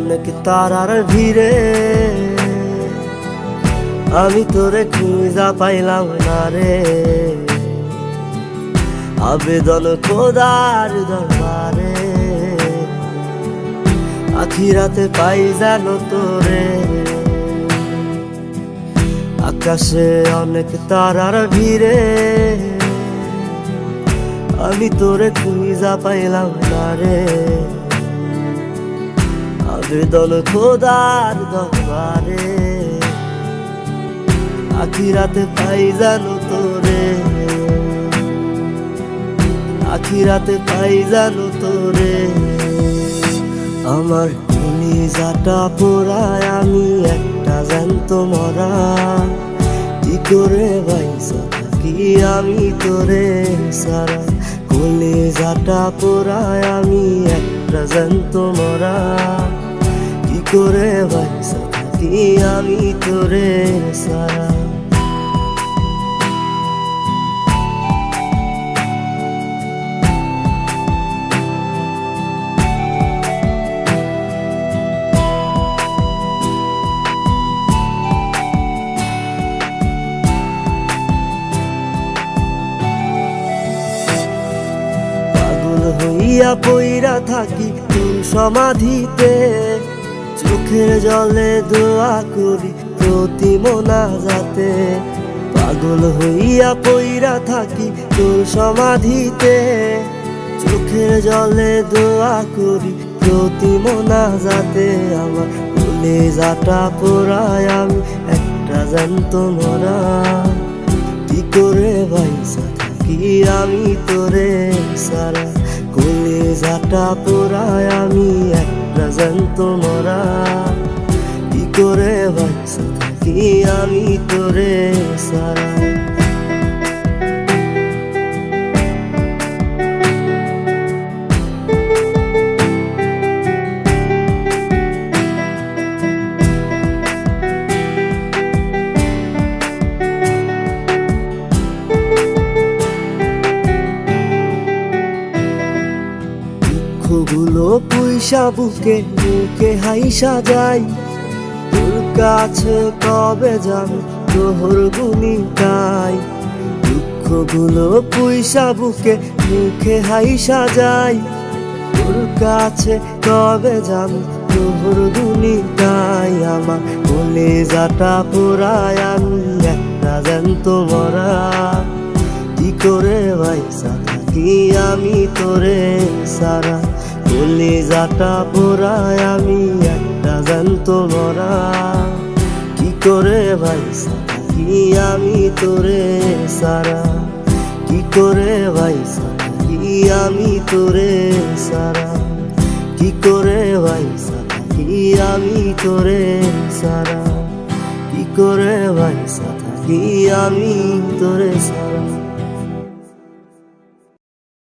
অনেক তারার ভিড়ে আমি তোরে খুঁজা পাইলাম না রে। আবেদন খোদার দরবারে, আখিরাতে পাই জানো তোরে। আকাশে অনেক তারার ভিড়ে আমি তোরে খুঁজা পাইলাম না রে। আবেদন খোদার দরবারে, আখিরাতে পাই জানো তোরে। আখিরাতে পাই জানো তোরে। আমার কলিজাটা পোড়ায় আমি একটা জ্যান্ত মরা। কি করে বাইসা থাকি আমি তোরে সারা। কলিজাটা পোড়ায় আমি একটা জ্যান্ত মরা। কি করে বাইসা থাকি আমি তোরে সারা। হইয়া পইরা থাকি তোর সমাধিতে, চোখের জলে দোয়া করি প্রতি মোনাজাতে। পাগল হইয়া পইরা থাকি তোর সমাধিতে, চোখের জলে দোয়া করি প্রতি মোনাজাতে। আমার কলিজাটা পোড়ায় আমি একটা জ্যান্ত মরা। কি করে বাইসা থাকি আমি তোরে সারা। কলিজাটা পোড়ায় আমি একটা জ্যান্ত মরা। কি করে বাইসা থাকি আমি তোরে সারা। দুঃখগুলো পুইসা বুকে বুকে হাইসা যাই, তোর কাছে কবে যাবো তোর গুনি গাই। দুঃখগুলো পুইসা বুকে মুখে হাইসা যাই, তোর কাছে কবে যাবো তোর গুনি গাই। আমার কলিজাটা পোড়ায় আমি একটা জ্যান্ত মরা। কি করে বাইসা থাকি আমি তোরে সারা। কলিজাটা পোড়ায় আমি একটা জ্যান্ত মরা। কি করে বাইসা থাকি আমি তোরে সারা। কি করে বাইসা থাকি আমি তোরে সারা। কি করে বাইসা থাকি আমি তোরে সারা। কি করে বাইসা থাকি আমি তোরে সারা।